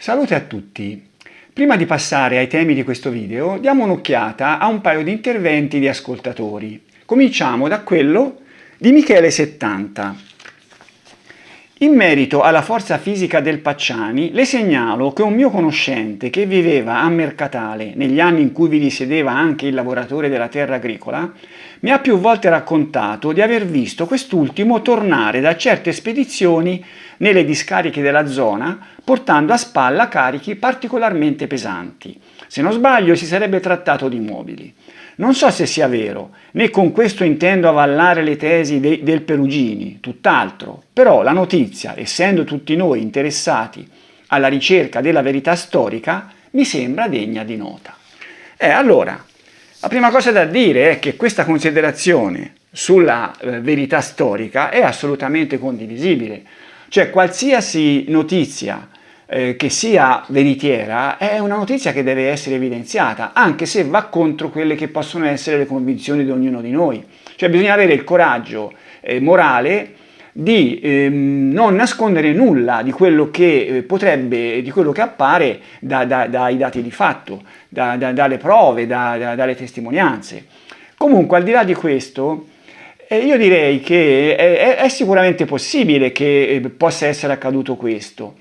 Salute a tutti! Prima di passare ai temi di questo video, diamo un'occhiata a un paio di interventi di ascoltatori. Cominciamo da quello di Michele70. In merito alla forza fisica del Pacciani, le segnalo che un mio conoscente che viveva a Mercatale, negli anni in cui vi risiedeva anche il lavoratore della terra agricola, mi ha più volte raccontato di aver visto quest'ultimo tornare da certe spedizioni nelle discariche della zona, portando a spalla carichi particolarmente pesanti. Se non sbaglio si sarebbe trattato di mobili. Non so se sia vero, né con questo intendo avallare le tesi del Perugini, tutt'altro, però la notizia, essendo tutti noi interessati alla ricerca della verità storica, mi sembra degna di nota. Allora, la prima cosa da dire è che questa considerazione sulla verità storica è assolutamente condivisibile, cioè qualsiasi notizia che sia veritiera è una notizia che deve essere evidenziata, anche se va contro quelle che possono essere le convinzioni di ognuno di noi. Cioè bisogna avere il coraggio morale di non nascondere nulla di quello che potrebbe, di quello che appare dai dati di fatto, dalle prove, dalle testimonianze. Comunque, al di là di questo, io direi che è sicuramente possibile che possa essere accaduto questo.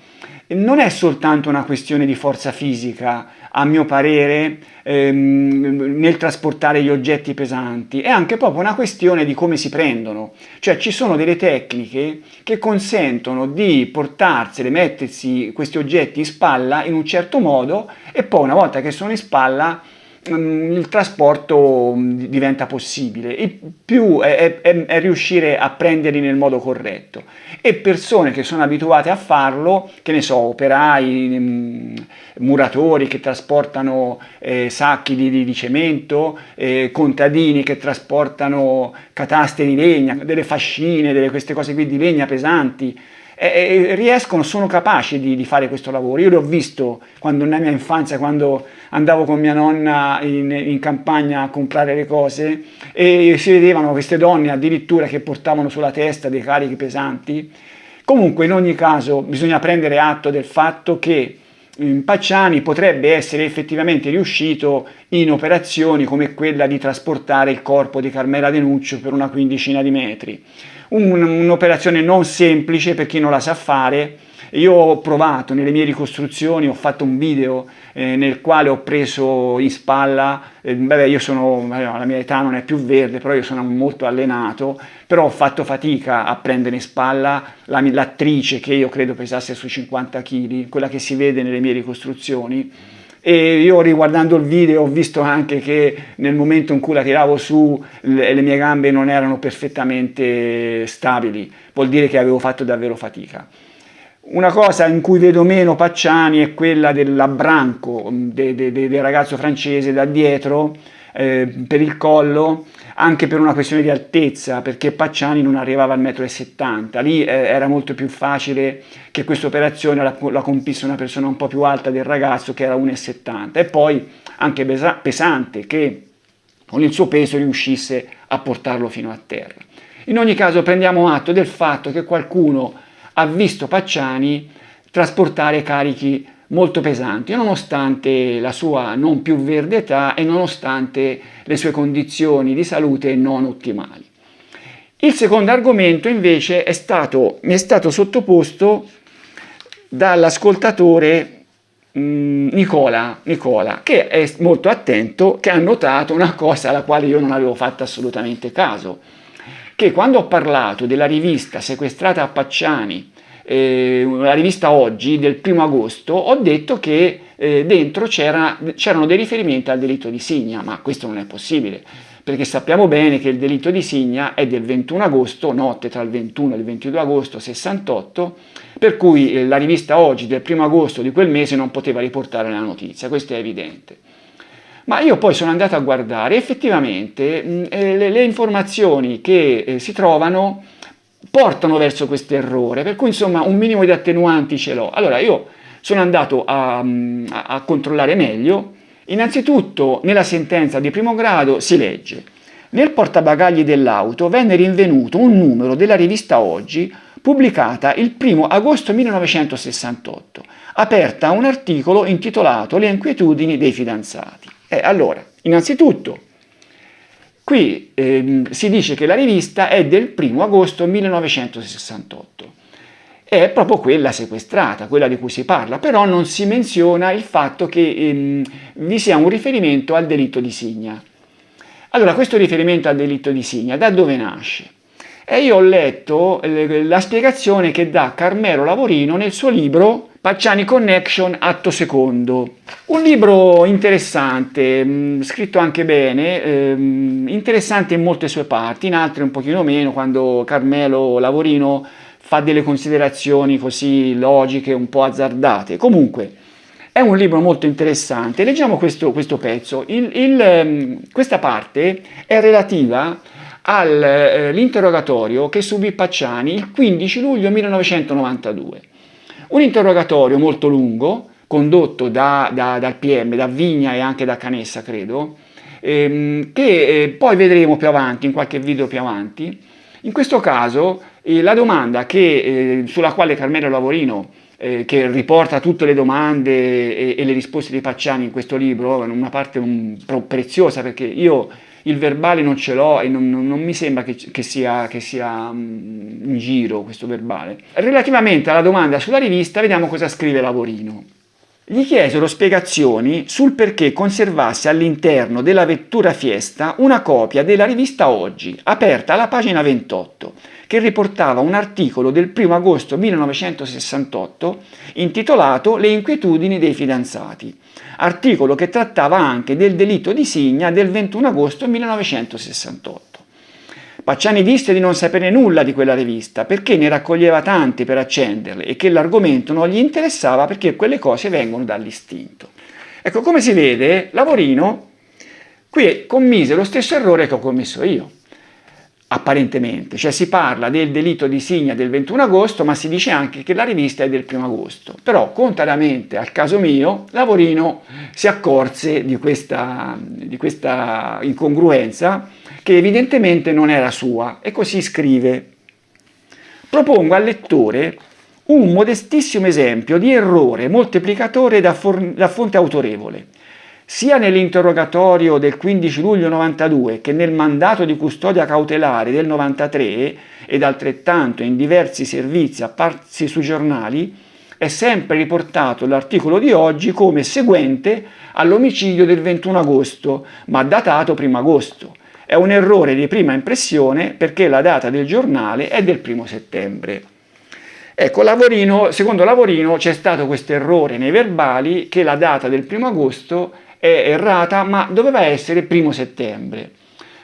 Non è soltanto una questione di forza fisica, a mio parere, nel trasportare gli oggetti pesanti, è anche proprio una questione di come si prendono. Cioè ci sono delle tecniche che consentono di portarsene, mettersi questi oggetti in spalla in un certo modo e poi una volta che sono in spalla il trasporto diventa possibile. Il più è riuscire a prenderli nel modo corretto, e persone che sono abituate a farlo, che ne so, operai, muratori che trasportano sacchi di cemento, contadini che trasportano cataste di legna, delle fascine, queste cose qui di legna pesanti, sono capaci di fare questo lavoro. Io l'ho visto quando nella mia infanzia, quando andavo con mia nonna in campagna a comprare le cose, e si vedevano queste donne addirittura che portavano sulla testa dei carichi pesanti. Comunque, in ogni caso, bisogna prendere atto del fatto che Pacciani potrebbe essere effettivamente riuscito in operazioni come quella di trasportare il corpo di Carmela De Nuccio per una quindicina di metri. Un'operazione non semplice per chi non la sa fare. Io ho provato nelle mie ricostruzioni, ho fatto un video nel quale ho preso in spalla, la mia età non è più verde, però io sono molto allenato, però ho fatto fatica a prendere in spalla l'attrice che io credo pesasse sui 50 kg, quella che si vede nelle mie ricostruzioni. E io, riguardando il video, ho visto anche che nel momento in cui la tiravo su le mie gambe non erano perfettamente stabili, vuol dire che avevo fatto davvero fatica. Una cosa in cui vedo meno Pacciani è quella dell'abbranco del ragazzo francese da dietro, per il collo, anche per una questione di altezza, perché Pacciani non arrivava al 1,70 m. Lì era molto più facile che questa operazione la compisse una persona un po' più alta del ragazzo, che era 1,70 m, e poi anche pesante, che con il suo peso riuscisse a portarlo fino a terra. In ogni caso prendiamo atto del fatto che qualcuno ha visto Pacciani trasportare carichi molto pesanti, nonostante la sua non più verde età e nonostante le sue condizioni di salute non ottimali. Il secondo argomento invece mi è stato sottoposto dall'ascoltatore Nicola, che è molto attento, che ha notato una cosa alla quale io non avevo fatto assolutamente caso, che quando ho parlato della rivista sequestrata a Pacciani, la rivista Oggi del 1° agosto, ho detto che dentro c'erano dei riferimenti al delitto di Signa, ma questo non è possibile, perché sappiamo bene che il delitto di Signa è del 21 agosto, notte tra il 21 e il 22 agosto 68, per cui la rivista Oggi del 1° agosto di quel mese non poteva riportare la notizia, questo è evidente. Ma io poi sono andato a guardare, effettivamente le informazioni che si trovano portano verso questo errore, per cui insomma un minimo di attenuanti ce l'ho. Allora io sono andato a controllare meglio. Innanzitutto nella sentenza di 1° grado si legge: nel portabagagli dell'auto venne rinvenuto un numero della rivista Oggi pubblicata il 1 agosto 1968, aperta un articolo intitolato Le inquietudini dei fidanzati. Allora, innanzitutto, qui si dice che la rivista è del 1 agosto 1968. È proprio quella sequestrata, quella di cui si parla, però non si menziona il fatto che vi sia un riferimento al delitto di Signa. Allora, questo riferimento al delitto di Signa, da dove nasce? Io ho letto la spiegazione che dà Carmelo Lavorino nel suo libro Pacciani Connection, atto secondo. Un libro interessante, scritto anche bene, interessante in molte sue parti, in altre un pochino meno, quando Carmelo Lavorino fa delle considerazioni così logiche, un po' azzardate. Comunque, è un libro molto interessante. Leggiamo questo pezzo. Questa parte è relativa all'interrogatorio che subì Pacciani il 15 luglio 1992. Un interrogatorio molto lungo, condotto dal PM, da Vigna e anche da Canessa, credo, che poi vedremo più avanti, in qualche video più avanti. In questo caso la domanda sulla quale Carmelo Lavorino, che riporta tutte le domande e le risposte di Pacciani in questo libro, una parte preziosa, perché io il verbale non ce l'ho e non mi sembra che sia in giro questo verbale. Relativamente alla domanda sulla rivista, vediamo cosa scrive Lavorino. Gli chiesero spiegazioni sul perché conservasse all'interno della vettura Fiesta una copia della rivista Oggi, aperta alla pagina 28, che riportava un articolo del 1 agosto 1968 intitolato Le inquietudini dei fidanzati, articolo che trattava anche del delitto di Signa del 21 agosto 1968. Pacciani disse di non sapere nulla di quella rivista perché ne raccoglieva tante per accenderle e che l'argomento non gli interessava perché quelle cose vengono dall'istinto. Ecco, come si vede, Lavorino qui commise lo stesso errore che ho commesso io, apparentemente. Cioè si parla del delitto di Signa del 21 agosto, ma si dice anche che la rivista è del 1 agosto. Però, contrariamente al caso mio, Lavorino si accorse di questa incongruenza che evidentemente non era sua, e così scrive: propongo al lettore un modestissimo esempio di errore moltiplicatore da fonte autorevole, sia nell'interrogatorio del 15 luglio 92 che nel mandato di custodia cautelare del 93 ed altrettanto in diversi servizi apparsi sui giornali, è sempre riportato l'articolo di Oggi come seguente all'omicidio del 21 agosto, ma datato 1 agosto. È un errore di prima impressione perché la data del giornale è del 1 settembre. Ecco, secondo Lavorino c'è stato questo errore nei verbali che la data del 1 agosto è errata, ma doveva essere 1 settembre.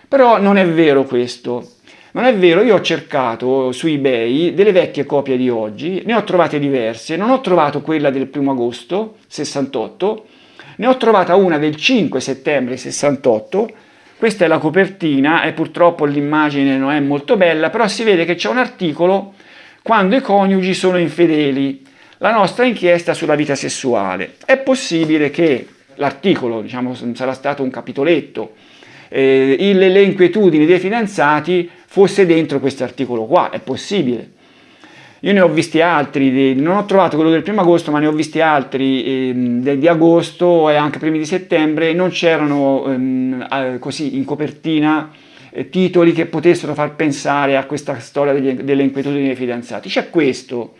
Però non è vero questo. Non è vero, io ho cercato su eBay delle vecchie copie di Oggi, ne ho trovate diverse, non ho trovato quella del 1 agosto 68, ne ho trovata una del 5 settembre 68. Questa è la copertina e purtroppo l'immagine non è molto bella, però si vede che c'è un articolo quando i coniugi sono infedeli, la nostra inchiesta sulla vita sessuale. È possibile che l'articolo, diciamo, sarà stato un capitoletto, le inquietudini dei fidanzati fosse dentro questo articolo qua, è possibile. Io ne ho visti altri, non ho trovato quello del 1 agosto, ma ne ho visti altri di agosto e anche primi di settembre, non c'erano così in copertina titoli che potessero far pensare a questa storia delle inquietudini dei fidanzati. C'è questo,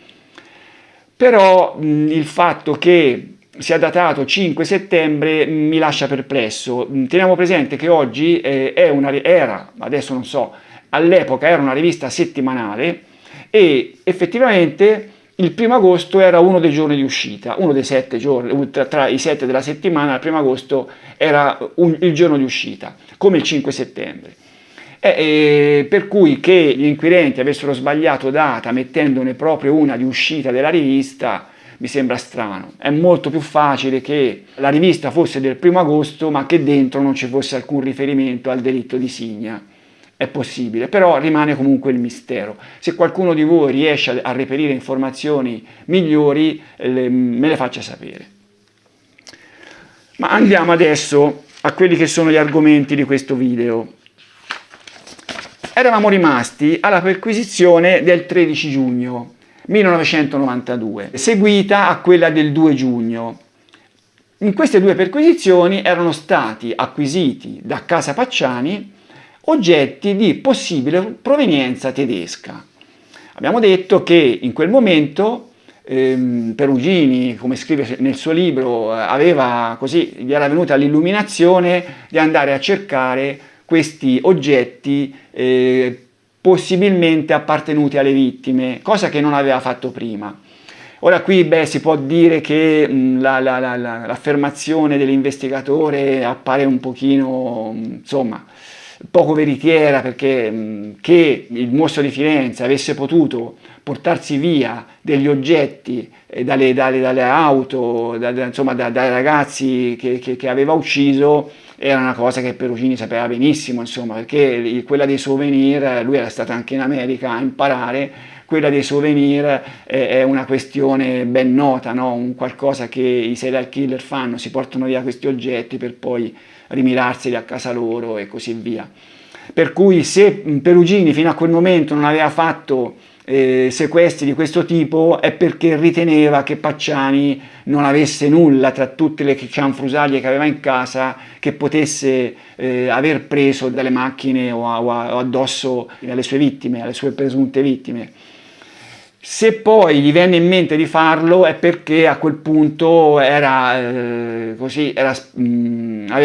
però il fatto che sia datato 5 settembre mi lascia perplesso. Teniamo presente che Oggi era, adesso non so, all'epoca era una rivista settimanale e effettivamente il 1 agosto era uno dei giorni di uscita, uno dei 7 giorni, tra i 7 della settimana, il 1 agosto era il giorno di uscita, come il 5 settembre. Per cui che gli inquirenti avessero sbagliato data mettendone proprio una di uscita della rivista mi sembra strano. È molto più facile che la rivista fosse del 1 agosto ma che dentro non ci fosse alcun riferimento al delitto di Signa. È possibile, però rimane comunque il mistero. Se qualcuno di voi riesce a reperire informazioni migliori, me le faccia sapere. Ma andiamo adesso a quelli che sono gli argomenti di questo video. eravamo rimasti alla perquisizione del 13 giugno 1992, seguita a quella del 2 giugno. In queste due perquisizioni erano stati acquisiti da Casa Pacciani oggetti di possibile provenienza tedesca. Abbiamo detto che in quel momento Perugini, come scrive nel suo libro, gli era venuta l'illuminazione di andare a cercare questi oggetti possibilmente appartenuti alle vittime, cosa che non aveva fatto prima. Ora qui si può dire che l'affermazione dell'investigatore appare un pochino, insomma, poco veritiera, perché che il mostro di Firenze avesse potuto portarsi via degli oggetti dalle auto, dai ragazzi che aveva ucciso, era una cosa che Perugini sapeva benissimo, insomma, perché quella dei souvenir, lui era stato anche in America a imparare, quella dei souvenir è una questione ben nota, no? Un qualcosa che i serial killer fanno, si portano via questi oggetti per poi rimirarseli a casa loro e così via. Per cui se Perugini fino a quel momento non aveva fatto sequestri di questo tipo è perché riteneva che Pacciani non avesse nulla tra tutte le cianfrusaglie che aveva in casa che potesse aver preso dalle macchine o addosso alle sue vittime, alle sue presunte vittime. Se poi gli venne in mente di farlo è perché a quel punto aveva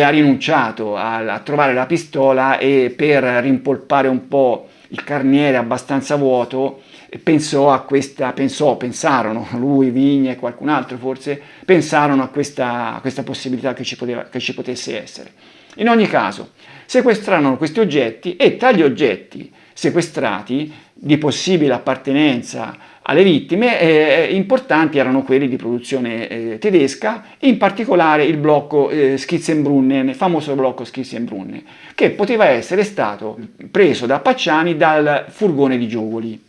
rinunciato a trovare la pistola e per rimpolpare un po' il carniere abbastanza vuoto pensarono, lui, Vigna e qualcun altro forse, pensarono a questa possibilità che ci potesse essere. In ogni caso, sequestrarono questi oggetti e tra gli oggetti sequestrati di possibile appartenenza alle vittime importanti erano quelli di produzione tedesca, in particolare il blocco Schizzenbrunnen, il famoso blocco Schizzenbrunnen, che poteva essere stato preso da Pacciani dal furgone di Giovoli.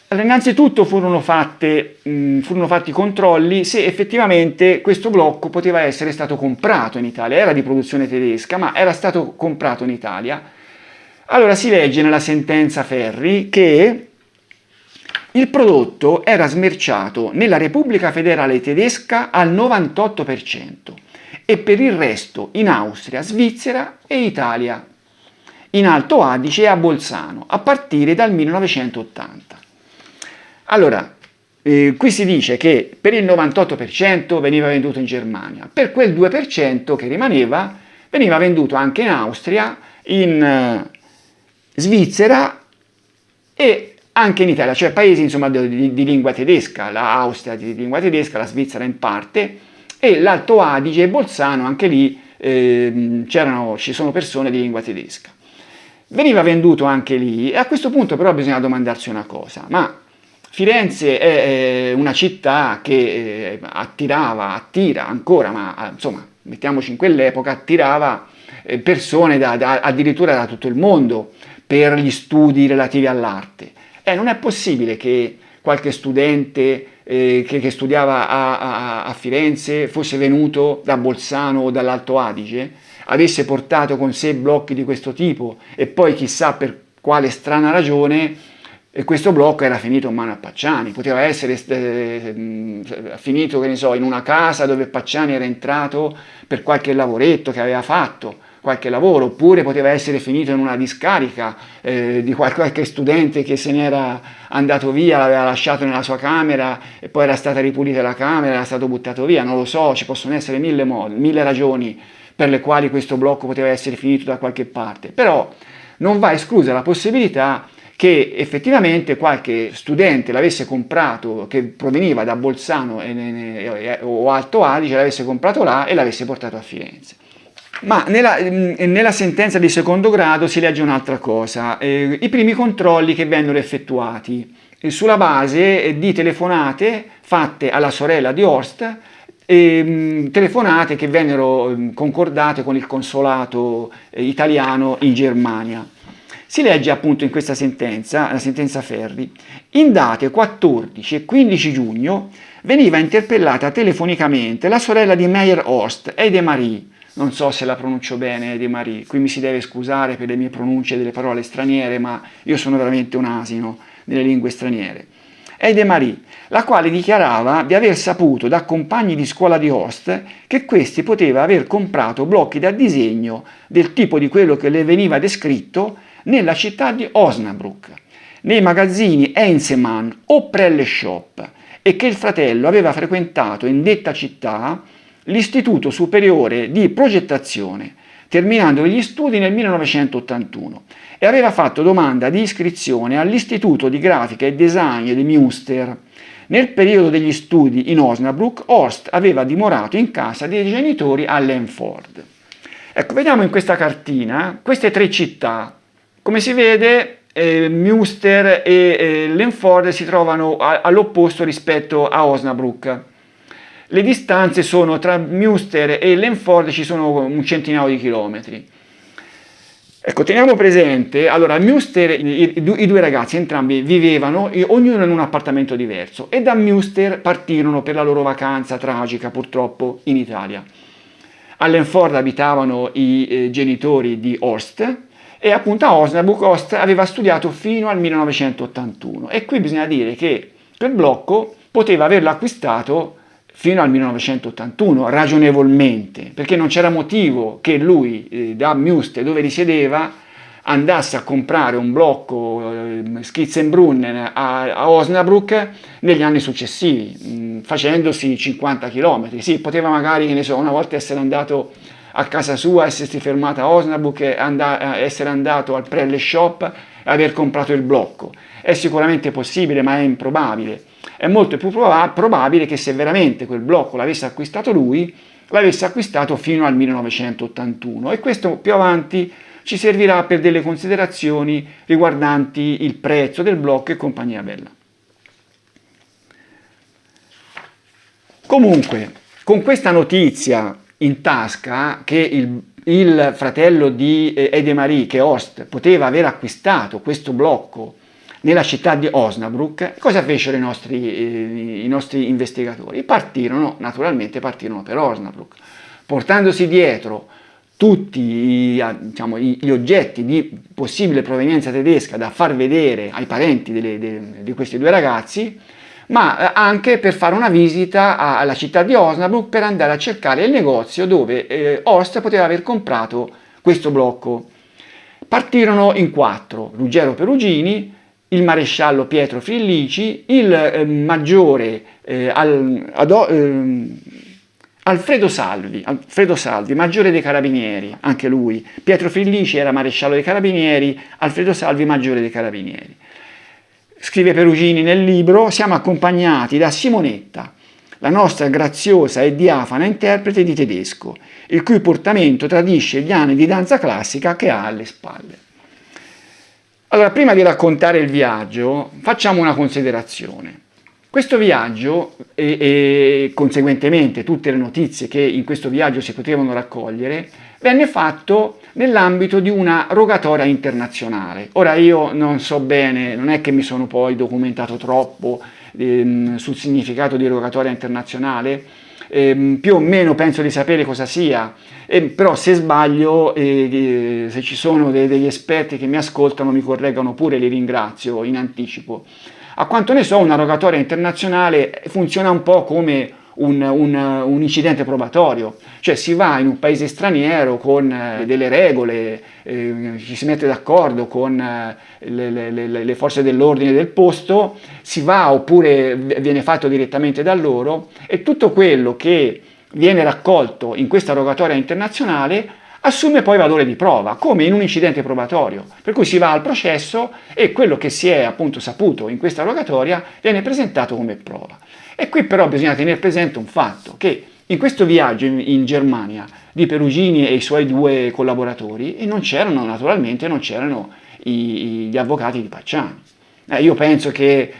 Allora, innanzitutto furono fatti controlli se effettivamente questo blocco poteva essere stato comprato in Italia, era di produzione tedesca, ma era stato comprato in Italia. Allora si legge nella sentenza Ferri che il prodotto era smerciato nella Repubblica Federale Tedesca al 98% e per il resto in Austria, Svizzera e Italia, in Alto Adige e a Bolzano, a partire dal 1980. Allora, qui si dice che per il 98% veniva venduto in Germania, per quel 2% che rimaneva veniva venduto anche in Austria, in Svizzera e anche in Italia, cioè paesi insomma di lingua tedesca, l'Austria di lingua tedesca, la Svizzera in parte e l'Alto Adige e Bolzano, anche lì ci sono persone di lingua tedesca. Veniva venduto anche lì e a questo punto però bisogna domandarsi una cosa, ma Firenze è una città che attira ancora, ma insomma mettiamoci in quell'epoca, attirava persone addirittura da tutto il mondo per gli studi relativi all'arte. Non è possibile che qualche studente che studiava a Firenze fosse venuto da Bolzano o dall'Alto Adige, avesse portato con sé blocchi di questo tipo e poi chissà per quale strana ragione questo blocco era finito in mano a Pacciani. Poteva essere finito, che ne so, in una casa dove Pacciani era entrato per qualche lavoretto che aveva fatto, qualche lavoro, oppure poteva essere finito in una discarica di qualche studente che se n'era andato via, l'aveva lasciato nella sua camera e poi era stata ripulita la camera, era stato buttato via, non lo so, ci possono essere mille ragioni per le quali questo blocco poteva essere finito da qualche parte, però non va esclusa la possibilità che effettivamente qualche studente l'avesse comprato, che proveniva da Bolzano o Alto Adige, l'avesse comprato là e l'avesse portato a Firenze. Ma nella sentenza di secondo grado si legge un'altra cosa, i primi controlli che vennero effettuati sulla base di telefonate fatte alla sorella di Horst, telefonate che vennero concordate con il consolato italiano in Germania. Si legge appunto in questa sentenza, la sentenza Ferri, in date 14 e 15 giugno veniva interpellata telefonicamente la sorella di Meyer Horst, Heide Marie, non so se la pronuncio bene, De Marie, qui mi si deve scusare per le mie pronunce delle parole straniere, ma io sono veramente un asino nelle lingue straniere. È De Marie, la quale dichiarava di aver saputo da compagni di scuola di Horst che questi poteva aver comprato blocchi da disegno del tipo di quello che le veniva descritto nella città di Osnabrück, nei magazzini Heinzemann o Prelle Shop, e che il fratello aveva frequentato in detta città l'Istituto Superiore di Progettazione, terminando gli studi nel 1981, e aveva fatto domanda di iscrizione all'Istituto di Grafica e Design di Münster. Nel periodo degli studi in Osnabrück, Horst aveva dimorato in casa dei genitori a Lemford. Ecco, vediamo in questa cartina queste tre città. Come si vede, Münster e Lemford si trovano all'opposto rispetto a Osnabrück. Le distanze sono tra Münster e Lemford, ci sono un centinaio di chilometri. Ecco, teniamo presente, allora a Münster i due ragazzi entrambi vivevano, ognuno in un appartamento diverso, e da Münster partirono per la loro vacanza tragica purtroppo in Italia. A Lemford abitavano i genitori di Horst, e appunto a Osnabrück Horst aveva studiato fino al 1981, e qui bisogna dire che quel blocco poteva averlo acquistato fino al 1981, ragionevolmente, perché non c'era motivo che lui da Münster, dove risiedeva, andasse a comprare un blocco Skizzenbrunnen a Osnabrück negli anni successivi, facendosi 50 km. Sì, poteva magari, che ne so, una volta essere andato a casa sua, essersi fermato a Osnabrück e essere andato al Prelle Shop e aver comprato il blocco. È sicuramente possibile, ma è improbabile. È molto più probabile che se veramente quel blocco l'avesse acquistato lui, l'avesse acquistato fino al 1981, e questo più avanti ci servirà per delle considerazioni riguardanti il prezzo del blocco e compagnia bella. Comunque, con questa notizia in tasca che il fratello di De Marie, che Horst, poteva aver acquistato questo blocco nella città di Osnabrück, cosa fecero i nostri investigatori? Naturalmente partirono per Osnabrück, portandosi dietro tutti gli oggetti di possibile provenienza tedesca da far vedere ai parenti di questi due ragazzi, ma anche per fare una visita alla città di Osnabrück per andare a cercare il negozio dove Horst poteva aver comprato questo blocco. Partirono in 4, Ruggero Perugini, il maresciallo Pietro Fillici, il maggiore Alfredo Salvi, maggiore dei carabinieri, anche lui. Pietro Fillici era maresciallo dei carabinieri, Alfredo Salvi maggiore dei carabinieri. Scrive Perugini nel libro: siamo accompagnati da Simonetta, la nostra graziosa e diafana interprete di tedesco, il cui portamento tradisce gli anni di danza classica che ha alle spalle. Allora, prima di raccontare il viaggio, facciamo una considerazione. Questo viaggio e conseguentemente tutte le notizie che in questo viaggio si potevano raccogliere venne fatto nell'ambito di una rogatoria internazionale. Ora io non so bene, non è che mi sono poi documentato troppo sul significato di rogatoria internazionale, più o meno penso di sapere cosa sia, però se sbaglio, se ci sono degli esperti che mi ascoltano mi correggano pure, li ringrazio in anticipo. A quanto ne so, una rogatoria internazionale funziona un po' come un incidente probatorio, cioè si va in un paese straniero con delle regole, ci si mette d'accordo con le forze dell'ordine del posto, si va oppure viene fatto direttamente da loro, e tutto quello che viene raccolto in questa rogatoria internazionale assume poi valore di prova, come in un incidente probatorio, per cui si va al processo e quello che si è appunto saputo in questa rogatoria viene presentato come prova. E qui però bisogna tenere presente un fatto, che in questo viaggio in Germania di Perugini e i suoi due collaboratori naturalmente non c'erano gli avvocati di Pacciani. Io penso che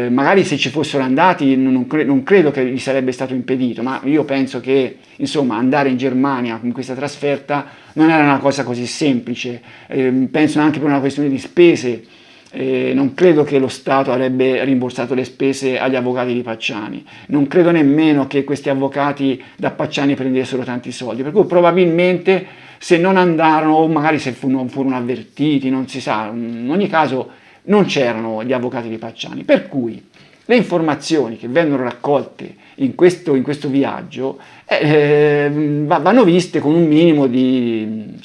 magari se ci fossero andati non credo che gli sarebbe stato impedito, ma io penso che insomma andare in Germania con questa trasferta non era una cosa così semplice, penso anche per una questione di spese. Non credo che lo Stato avrebbe rimborsato le spese agli avvocati di Pacciani, non credo nemmeno che questi avvocati da Pacciani prendessero tanti soldi, per cui probabilmente se non andarono, o magari se non furono avvertiti, non si sa, in ogni caso non c'erano gli avvocati di Pacciani, per cui le informazioni che vennero raccolte in questo viaggio vanno viste con un minimo di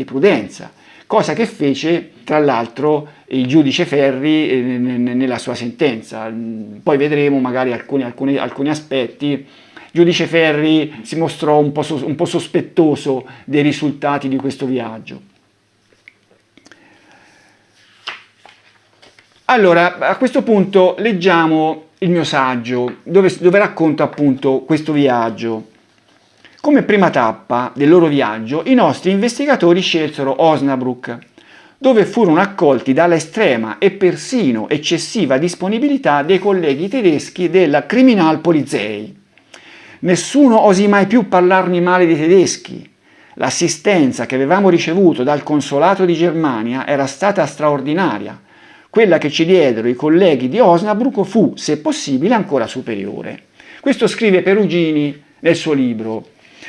prudenza, cosa che fece tra l'altro il giudice Ferri nella sua sentenza. Poi vedremo magari alcuni aspetti. Il giudice Ferri si mostrò un po' sospettoso dei risultati di questo viaggio. Allora, a questo punto leggiamo il mio saggio, dove racconto appunto questo viaggio. Come prima tappa del loro viaggio, i nostri investigatori scelsero Osnabrück, dove furono accolti dalla estrema e persino eccessiva disponibilità dei colleghi tedeschi della Kriminalpolizei. Nessuno osì mai più parlarmi male dei tedeschi. L'assistenza che avevamo ricevuto dal consolato di Germania era stata straordinaria. Quella che ci diedero i colleghi di Osnabrück fu, se possibile, ancora superiore. Questo scrive Perugini nel suo libro.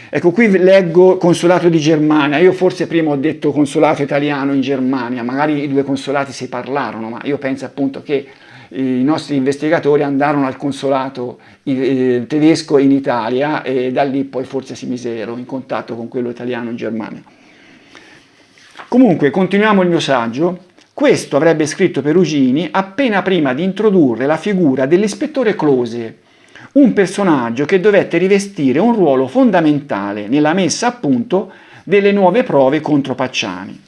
Ecco, qui leggo consolato di Germania. Io forse prima ho detto consolato italiano in Germania, magari i due consolati si parlarono, ma io penso appunto che i nostri investigatori andarono al consolato tedesco in Italia e da lì poi forse si misero in contatto con quello italiano in Germania. Comunque, continuiamo il mio saggio. Questo avrebbe scritto Perugini appena prima di introdurre la figura dell'ispettore Close, un personaggio che dovette rivestire un ruolo fondamentale nella messa a punto delle nuove prove contro Pacciani.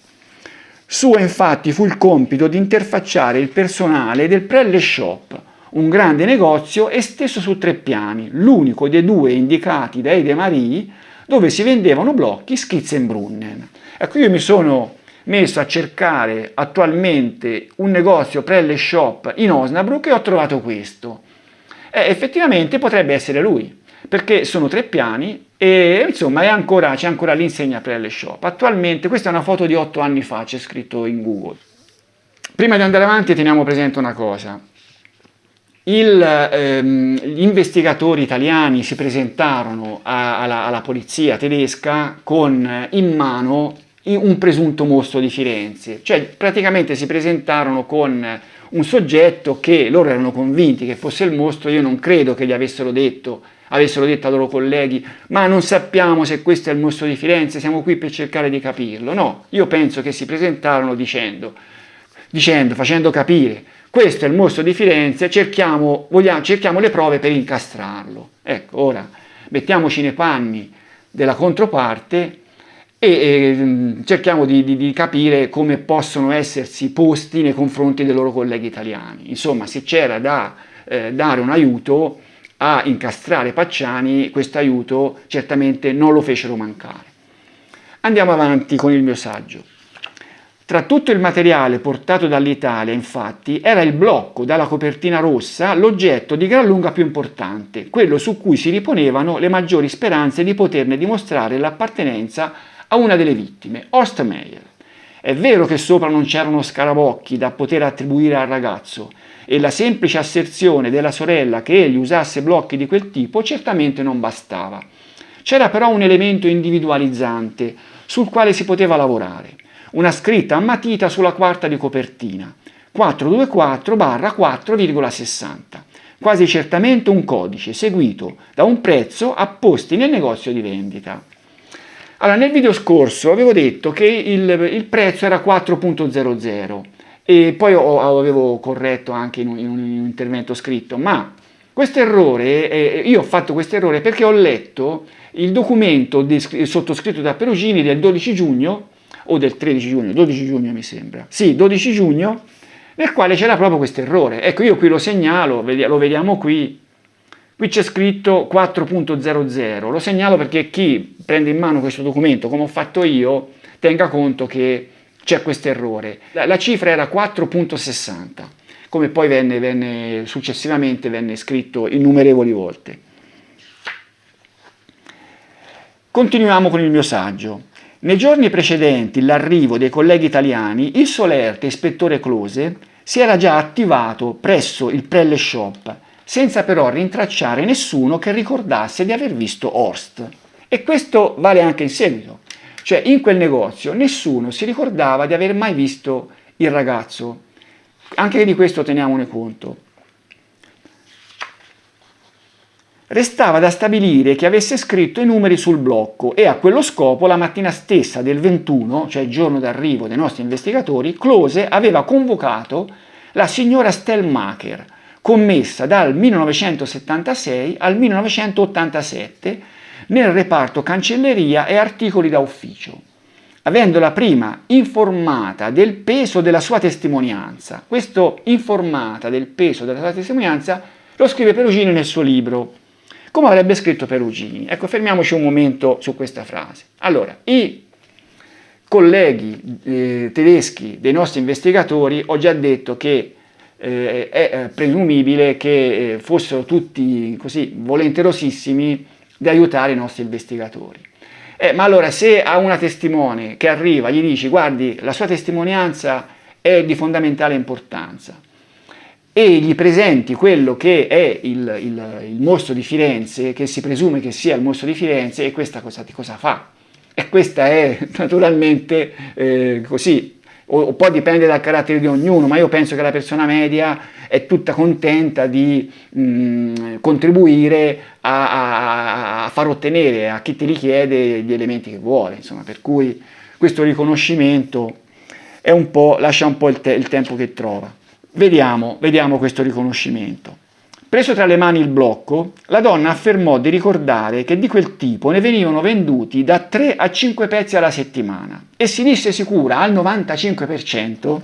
Suo infatti fu il compito di interfacciare il personale del Prelle Shop, un grande negozio esteso su 3 piani, l'unico dei 2 indicati da Ede Marie, dove si vendevano blocchi Schizzenbrunnen. Ecco, io mi sono messo a cercare attualmente un negozio Prelle Shop in Osnabrück e ho trovato questo. Effettivamente potrebbe essere lui, perché sono 3 piani e insomma c'è ancora l'insegna Prelle Shop. Attualmente, questa è una foto di 8 anni fa, c'è scritto in Google. Prima di andare avanti teniamo presente una cosa. Gli investigatori italiani si presentarono alla polizia tedesca con in mano un presunto mostro di Firenze, cioè praticamente si presentarono con un soggetto che loro erano convinti che fosse il mostro. Io non credo che gli avessero detto ai loro colleghi: ma non sappiamo se questo è il mostro di Firenze, siamo qui per cercare di capirlo. No, io penso che si presentarono facendo capire: questo è il mostro di Firenze, cerchiamo le prove per incastrarlo. Ecco, ora mettiamoci nei panni della controparte e cerchiamo di capire come possono essersi posti nei confronti dei loro colleghi italiani. Insomma, se c'era da dare un aiuto a incastrare Pacciani, questo aiuto certamente non lo fecero mancare. Andiamo avanti con il mio saggio. Tra tutto il materiale portato dall'Italia, infatti, era il blocco dalla copertina rossa l'oggetto di gran lunga più importante, quello su cui si riponevano le maggiori speranze di poterne dimostrare l'appartenenza a una delle vittime, Horst Meyer. È vero che sopra non c'erano scarabocchi da poter attribuire al ragazzo, e la semplice asserzione della sorella che egli usasse blocchi di quel tipo certamente non bastava. C'era però un elemento individualizzante sul quale si poteva lavorare, una scritta a matita sulla quarta di copertina, 424/4,60, quasi certamente un codice seguito da un prezzo apposti nel negozio di vendita. Allora, nel video scorso avevo detto che il prezzo era 4.00 e poi avevo corretto anche in un intervento scritto, ma questo errore, io ho fatto questo errore perché ho letto il documento sottoscritto da Perugini del 12 giugno o del 13 giugno, 12 giugno mi sembra, sì, 12 giugno, nel quale c'era proprio questo errore. Ecco, io qui lo segnalo, lo vediamo qui c'è scritto 4.00, lo segnalo perché chi prende in mano questo documento, come ho fatto io, tenga conto che c'è questo errore. La cifra era 4.60, come poi successivamente venne scritto innumerevoli volte. Continuiamo con il mio saggio. Nei giorni precedenti l'arrivo dei colleghi italiani, il solerte ispettore Close si era già attivato presso il Prelle Shop, senza però rintracciare nessuno che ricordasse di aver visto Horst. E questo vale anche in seguito. Cioè, in quel negozio nessuno si ricordava di aver mai visto il ragazzo. Anche di questo teniamone conto. Restava da stabilire chi avesse scritto i numeri sul blocco e a quello scopo la mattina stessa del 21, cioè il giorno d'arrivo dei nostri investigatori, Close aveva convocato la signora Stellmacher, commessa dal 1976 al 1987 nel reparto cancelleria e articoli da ufficio, avendola prima informata del peso della sua testimonianza. Questo informata del peso della sua testimonianza lo scrive Perugini nel suo libro. Come avrebbe scritto Perugini? Ecco, fermiamoci un momento su questa frase. Allora, i colleghi tedeschi dei nostri investigatori, ho già detto che è presumibile che fossero tutti così volenterosissimi di aiutare i nostri investigatori. Ma allora, se a una testimone che arriva gli dici guardi, la sua testimonianza è di fondamentale importanza, e gli presenti quello che è il mostro di Firenze, che si presume che sia il mostro di Firenze, e questa cosa fa? E questa è naturalmente così, o poi dipende dal carattere di ognuno, ma io penso che la persona media è tutta contenta di contribuire a far ottenere a chi te li chiede gli elementi che vuole, insomma, per cui questo riconoscimento è un po', lascia un po' il tempo che trova. Vediamo questo riconoscimento. Preso tra le mani il blocco, la donna affermò di ricordare che di quel tipo ne venivano venduti da 3 a 5 pezzi alla settimana e si disse sicura al 95%,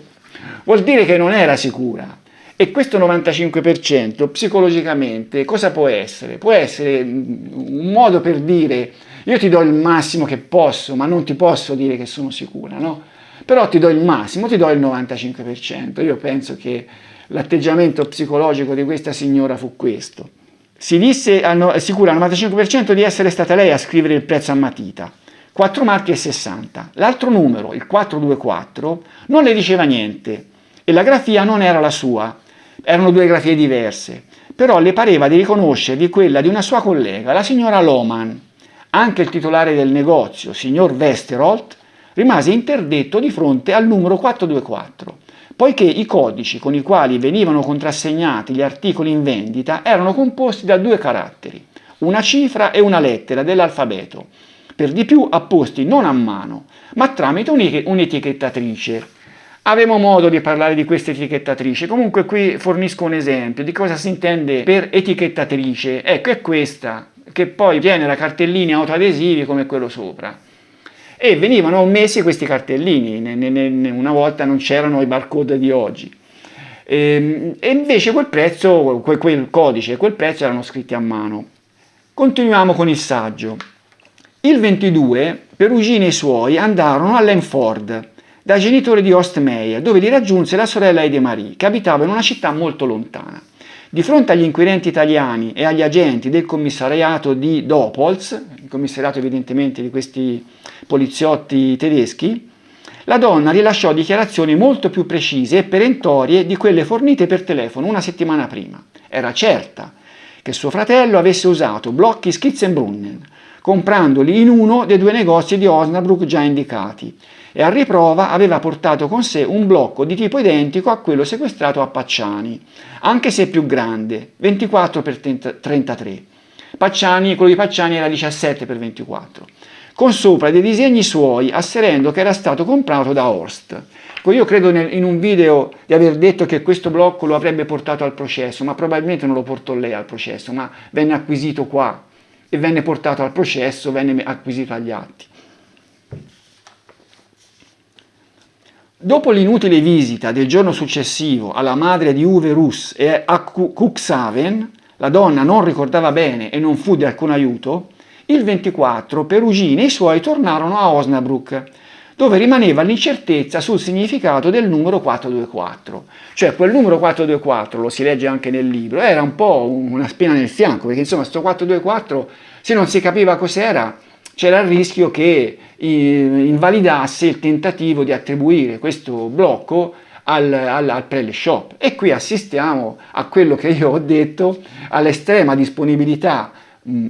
vuol dire che non era sicura. E questo 95% psicologicamente cosa può essere? Può essere un modo per dire io ti do il massimo che posso, ma non ti posso dire che sono sicura, no? Però ti do il massimo, ti do il 95%. Io penso che l'atteggiamento psicologico di questa signora fu questo. Si disse sicura al 95% di essere stata lei a scrivere il prezzo a matita, 4 marchi e 60. L'altro numero, il 424, non le diceva niente e la grafia non era la sua, erano 2 grafie diverse, però le pareva di riconoscervi quella di una sua collega, la signora Lohmann. Anche il titolare del negozio, signor Westerholt, rimase interdetto di fronte al numero 424, poiché i codici con i quali venivano contrassegnati gli articoli in vendita erano composti da 2 caratteri, una cifra e una lettera dell'alfabeto, per di più apposti non a mano, ma tramite un'etichettatrice. Avremo modo di parlare di questa etichettatrice, comunque qui fornisco un esempio di cosa si intende per etichettatrice. Ecco, è questa, che poi genera cartellini autoadesivi come quello sopra. E venivano messi questi cartellini, una volta non c'erano i barcode di oggi. E invece quel prezzo, quel codice e quel prezzo erano scritti a mano. Continuiamo con il saggio. Il 22 Perugini e i suoi andarono a Lenford, dai genitori di Horst Meyer, dove li raggiunse la sorella Ede Marie, che abitava in una città molto lontana. Di fronte agli inquirenti italiani e agli agenti del commissariato di Dopolz, il commissariato evidentemente di questi poliziotti tedeschi, la donna rilasciò dichiarazioni molto più precise e perentorie di quelle fornite per telefono una settimana prima. Era certa che suo fratello avesse usato blocchi Schitzenbrunnen, comprandoli in uno dei 2 negozi di Osnabrück già indicati, e a riprova aveva portato con sé un blocco di tipo identico a quello sequestrato a Pacciani, anche se più grande, 24 x 33. Quello di Pacciani era 17 x 24, con sopra dei disegni suoi, asserendo che era stato comprato da Horst. Io credo in un video di aver detto che questo blocco lo avrebbe portato al processo, ma probabilmente non lo portò lei al processo, ma venne acquisito qua e venne portato al processo, venne acquisito agli atti. Dopo l'inutile visita del giorno successivo alla madre di Uwe Russ e a Cuxhaven, la donna non ricordava bene e non fu di alcun aiuto, il 24 Perugini e i suoi tornarono a Osnabrück, dove rimaneva l'incertezza sul significato del numero 424. Cioè quel numero 424, lo si legge anche nel libro, era un po' una spina nel fianco, perché insomma sto 424, se non si capiva cos'era, c'era il rischio che invalidasse il tentativo di attribuire questo blocco al Prele Shop. E qui assistiamo a quello che io ho detto, all'estrema disponibilità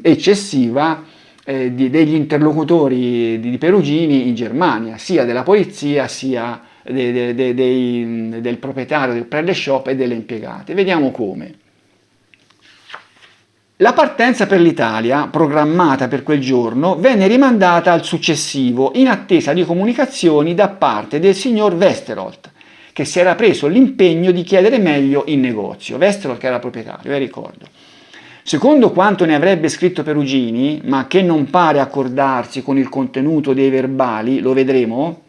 eccessiva degli interlocutori di Perugini in Germania, sia della polizia sia del proprietario del Prele Shop e delle impiegate. Vediamo come. La partenza per l'Italia, programmata per quel giorno, venne rimandata al successivo in attesa di comunicazioni da parte del signor Westerholt, che si era preso l'impegno di chiedere meglio in negozio. Westerholt che era proprietario, ricordo. Secondo quanto ne avrebbe scritto Perugini, ma che non pare accordarsi con il contenuto dei verbali, lo vedremo,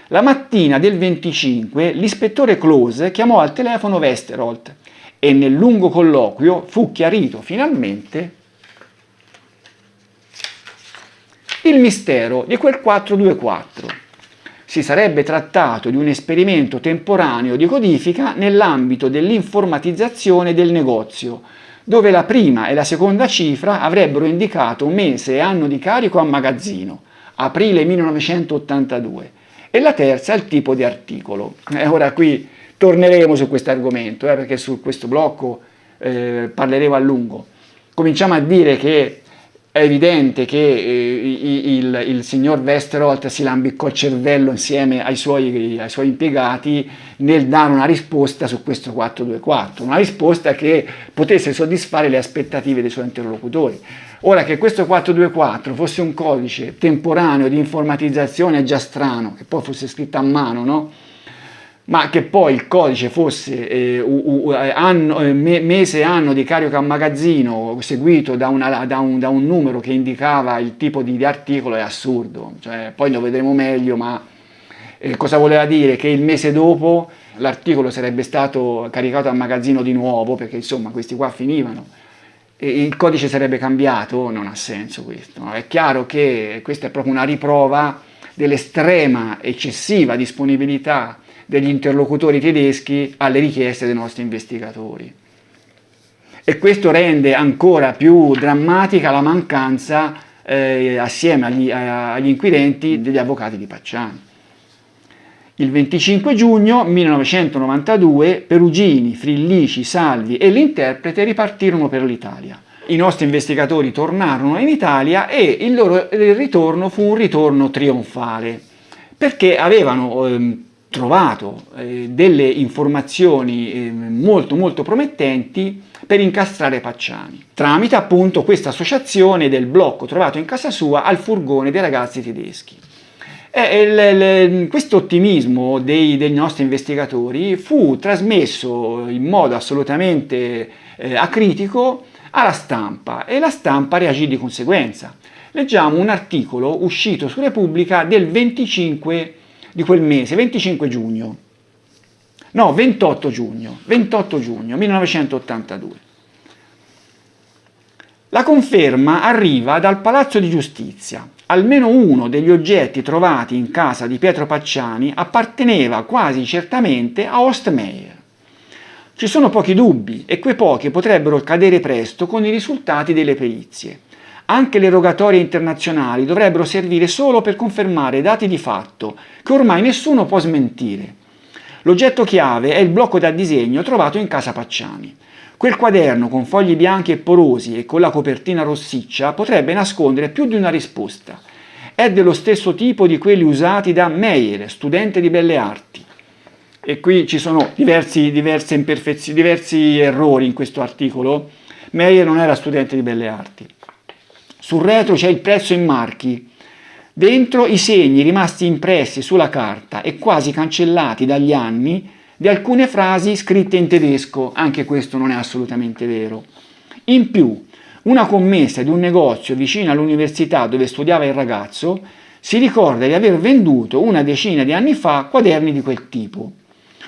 la mattina del 25 l'ispettore Close chiamò al telefono Westerholt e nel lungo colloquio fu chiarito finalmente il mistero di quel 424. Si sarebbe trattato di un esperimento temporaneo di codifica nell'ambito dell'informatizzazione del negozio, dove la prima e la seconda cifra avrebbero indicato mese e anno di carico a magazzino, aprile 1982, e la terza il tipo di articolo. Ora qui torneremo su questo argomento, perché su questo blocco parleremo a lungo. Cominciamo a dire che è evidente che il signor Westerholt si lambiccò il cervello insieme ai suoi impiegati nel dare una risposta su questo 424, una risposta che potesse soddisfare le aspettative dei suoi interlocutori. Ora, che questo 424 fosse un codice temporaneo di informatizzazione è già strano, che poi fosse scritto a mano, no? Ma che poi il codice fosse mese e anno di carico a magazzino seguito da un numero che indicava il tipo di articolo è assurdo. Cioè, poi lo vedremo meglio, ma cosa voleva dire? Che il mese dopo l'articolo sarebbe stato caricato a magazzino di nuovo, perché insomma questi qua finivano, e il codice sarebbe cambiato? Non ha senso questo. È chiaro che questa è proprio una riprova dell'estrema, eccessiva disponibilità degli interlocutori tedeschi alle richieste dei nostri investigatori. E questo rende ancora più drammatica la mancanza, assieme agli inquirenti, degli avvocati di Pacciani. Il 25 giugno 1992 Perugini, Frillici, Salvi e l'interprete ripartirono per l'Italia. I nostri investigatori tornarono in Italia e il loro ritorno fu un ritorno trionfale, perché avevano trovato delle informazioni molto promettenti per incastrare Pacciani, tramite appunto questa associazione del blocco trovato in casa sua al furgone dei ragazzi tedeschi. Questo ottimismo dei nostri investigatori fu trasmesso in modo assolutamente acritico alla stampa, e la stampa reagì di conseguenza. Leggiamo un articolo uscito su Repubblica del 25 di quel mese, 28 giugno 1982. La conferma arriva dal Palazzo di Giustizia. Almeno uno degli oggetti trovati in casa di Pietro Pacciani apparteneva quasi certamente a Horst Meyer. Ci sono pochi dubbi, e quei pochi potrebbero cadere presto con i risultati delle perizie. Anche le rogatorie internazionali dovrebbero servire solo per confermare dati di fatto che ormai nessuno può smentire. L'oggetto chiave è il blocco da disegno trovato in casa Pacciani. Quel quaderno con fogli bianchi e porosi e con la copertina rossiccia potrebbe nascondere più di una risposta. È dello stesso tipo di quelli usati da Meyer, studente di belle arti. E qui ci sono diversi errori in questo articolo. Meyer non era studente di belle arti. Sul retro c'è il prezzo in marchi. Dentro i segni rimasti impressi sulla carta e quasi cancellati dagli anni di alcune frasi scritte in tedesco. Anche questo non è assolutamente vero. In più, una commessa di un negozio vicino all'università dove studiava il ragazzo si ricorda di aver venduto una decina di anni fa quaderni di quel tipo.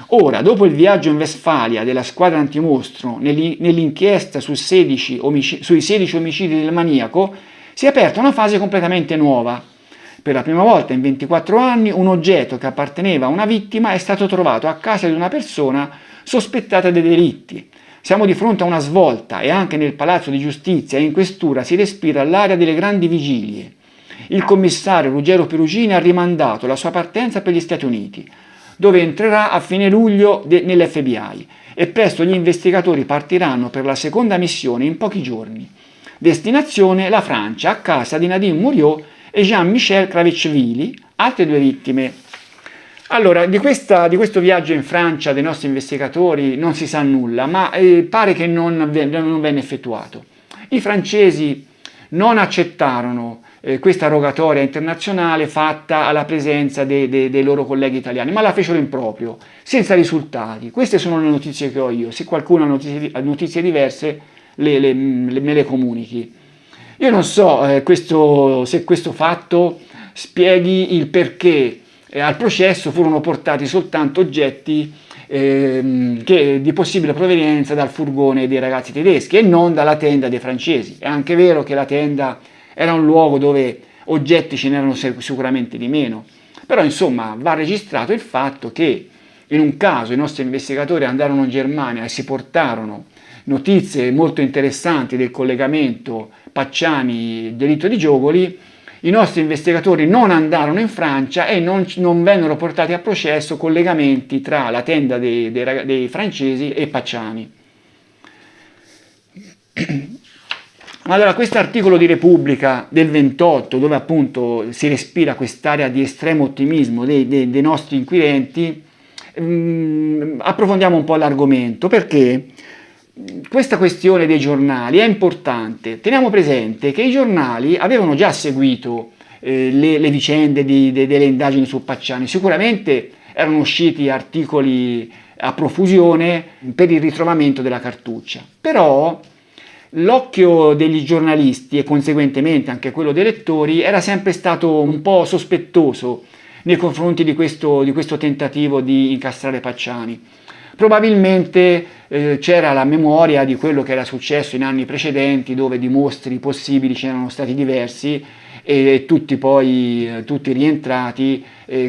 Ora, dopo il viaggio in Westfalia della squadra antimostro nell'inchiesta sui 16 omicidi del maniaco, si è aperta una fase completamente nuova. Per la prima volta in 24 anni un oggetto che apparteneva a una vittima è stato trovato a casa di una persona sospettata dei delitti. Siamo di fronte a una svolta, e anche nel Palazzo di Giustizia e in questura si respira l'aria delle grandi vigilie. il commissario Ruggero Perugini ha rimandato la sua partenza per gli Stati Uniti, dove entrerà a fine luglio nell'FBI, e presto gli investigatori partiranno per la seconda missione in pochi giorni. Destinazione la Francia, a casa di Nadine Muriot e Jean-Michel Kravitchvili, altre 2 vittime. Allora, di questo viaggio in Francia dei nostri investigatori non si sa nulla, ma pare che non venne effettuato. I francesi non accettarono questa rogatoria internazionale fatta alla presenza dei loro colleghi italiani, ma la fecero in proprio, senza risultati. Queste sono le notizie che ho io. Se qualcuno ha notizie diverse, me le comunichi. Io non so se questo fatto spieghi il perché al processo furono portati soltanto oggetti di possibile provenienza dal furgone dei ragazzi tedeschi e non dalla tenda dei francesi. È anche vero che la tenda era un luogo dove oggetti ce n'erano sicuramente di meno, però insomma va registrato il fatto che in un caso i nostri investigatori andarono in Germania e si portarono notizie molto interessanti del collegamento Pacciani-delitto di Giogoli. I nostri investigatori non andarono in Francia e non vennero portati a processo collegamenti tra la tenda dei francesi e Pacciani. Allora, questo articolo di Repubblica del 28, dove appunto si respira quest'area di estremo ottimismo dei nostri inquirenti, approfondiamo un po' l'argomento, perché questa questione dei giornali è importante. Teniamo presente che i giornali avevano già seguito le vicende delle indagini su Pacciani. Sicuramente erano usciti articoli a profusione per il ritrovamento della cartuccia, però l'occhio degli giornalisti e conseguentemente anche quello dei lettori era sempre stato un po' sospettoso nei confronti di questo tentativo di incastrare Pacciani. Probabilmente c'era la memoria di quello che era successo in anni precedenti, dove di mostri possibili ce n'erano stati diversi e tutti rientrati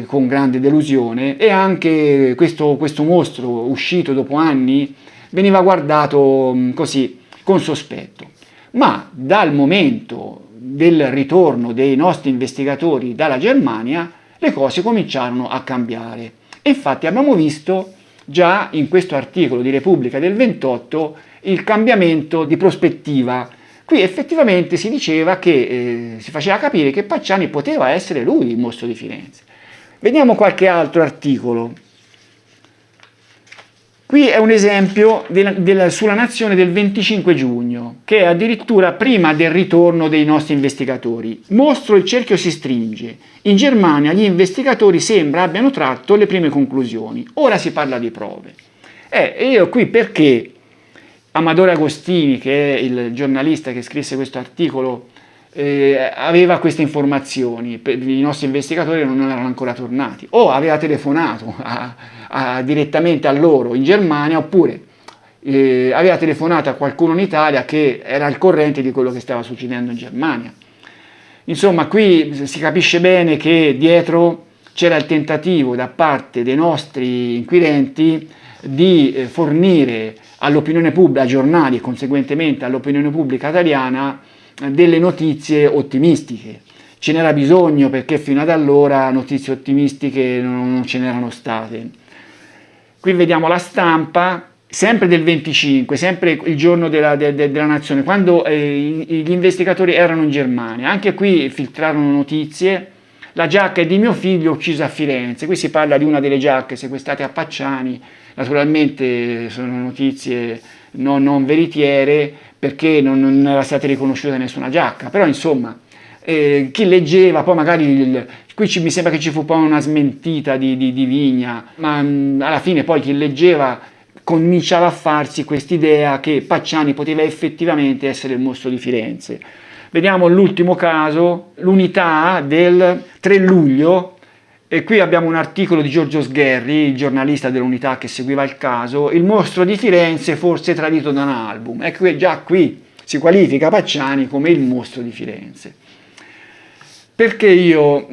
con grande delusione, e anche questo mostro uscito dopo anni veniva guardato così con sospetto. Ma dal momento del ritorno dei nostri investigatori dalla Germania le cose cominciarono a cambiare, e infatti abbiamo visto già in questo articolo di Repubblica del 28 il cambiamento di prospettiva. Qui effettivamente si diceva che si faceva capire che Pacciani poteva essere lui il mostro di Firenze. Vediamo qualche altro articolo. Qui è un esempio sulla Nazione del 25 giugno, che è addirittura prima del ritorno dei nostri investigatori. Mostro, il cerchio si stringe. In Germania gli investigatori sembra abbiano tratto le prime conclusioni. Ora si parla di prove. E io qui perché Amadore Agostini, che è il giornalista che scrisse questo articolo, aveva queste informazioni, i nostri investigatori non erano ancora tornati, o aveva telefonato direttamente a loro in Germania, oppure aveva telefonato a qualcuno in Italia che era al corrente di quello che stava succedendo in Germania. Insomma, qui si capisce bene che dietro c'era il tentativo da parte dei nostri inquirenti di fornire all'opinione pubblica, ai giornali e conseguentemente all'opinione pubblica italiana, delle notizie ottimistiche. Ce n'era bisogno, perché fino ad allora notizie ottimistiche non ce n'erano state. Qui vediamo La Stampa, sempre del 25, sempre il giorno della Nazione, quando gli investigatori erano in Germania. Anche qui filtrarono notizie. La giacca è di mio figlio ucciso a Firenze. Qui si parla di una delle giacche sequestrate a Pacciani. Naturalmente sono notizie non veritiere, perché non era stata riconosciuta nessuna giacca, però insomma chi leggeva, poi magari qui mi sembra che ci fu poi una smentita di Vigna, ma alla fine poi chi leggeva cominciava a farsi quest'idea che Pacciani poteva effettivamente essere il mostro di Firenze. Vediamo l'ultimo caso, l'Unità del 3 luglio, e qui abbiamo un articolo di Giorgio Sgherri, il giornalista dell'Unità che seguiva il caso. Il mostro di Firenze forse tradito da un album. Ecco, già qui si qualifica Pacciani come il mostro di Firenze. Perché io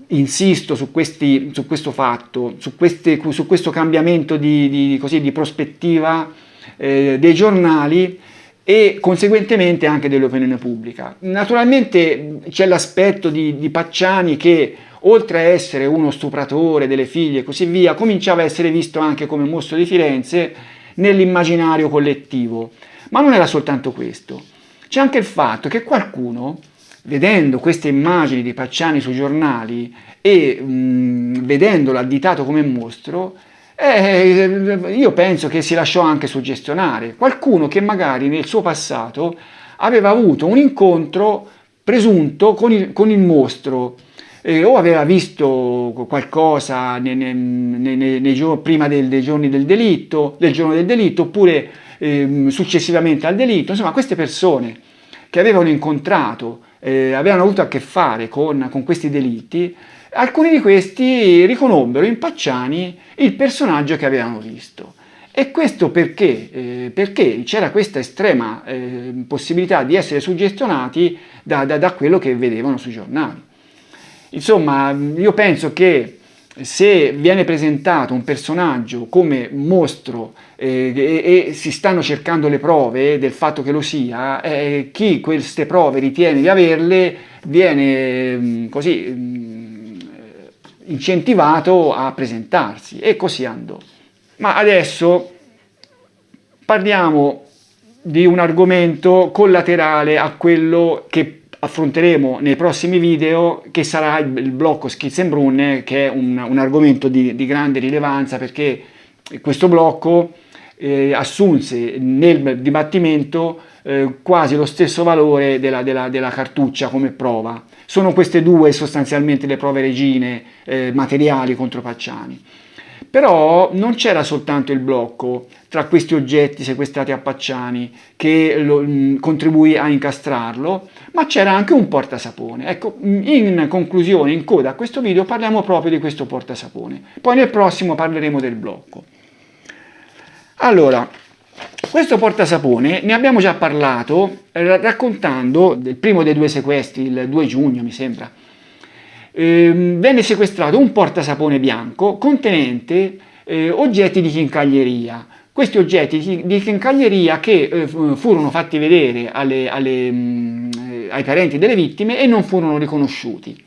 insisto su questo fatto, su questo cambiamento di prospettiva dei giornali? e conseguentemente anche dell'opinione pubblica. Naturalmente c'è l'aspetto di Pacciani che, oltre a essere uno stupratore delle figlie e così via, cominciava a essere visto anche come mostro di Firenze nell'immaginario collettivo. Ma non era soltanto questo. C'è anche il fatto che qualcuno, vedendo queste immagini di Pacciani sui giornali e vedendolo additato come mostro, io penso che si lasciò anche suggestionare. Qualcuno che magari nel suo passato aveva avuto un incontro presunto con il mostro, o aveva visto qualcosa prima del giorno del delitto, oppure successivamente al delitto. Insomma, queste persone che avevano incontrato, avevano avuto a che fare con questi delitti, alcuni di questi riconobbero in Pacciani il personaggio che avevano visto. E questo perché? Perché c'era questa estrema possibilità di essere suggestionati da quello che vedevano sui giornali. Insomma, io penso che se viene presentato un personaggio come mostro e si stanno cercando le prove del fatto che lo sia, chi queste prove ritiene di averle viene così incentivato a presentarsi, e così andò. Ma adesso parliamo di un argomento collaterale a quello che affronteremo nei prossimi video, che sarà il blocco Schizzenbrunn, che è un argomento di grande rilevanza, perché questo blocco assunse nel dibattimento quasi lo stesso valore della cartuccia come prova. Sono queste due sostanzialmente le prove regine materiali contro Pacciani. Però non c'era soltanto il blocco tra questi oggetti sequestrati a Pacciani che contribuì a incastrarlo, ma c'era anche un portasapone. Ecco, in conclusione, in coda a questo video, parliamo proprio di questo portasapone. Poi nel prossimo parleremo del blocco. Allora, questo portasapone ne abbiamo già parlato raccontando del primo dei due sequestri, il 2 giugno mi sembra. Venne sequestrato un portasapone bianco contenente oggetti di chincaglieria. Questi oggetti di chincaglieria che furono fatti vedere ai parenti delle vittime e non furono riconosciuti.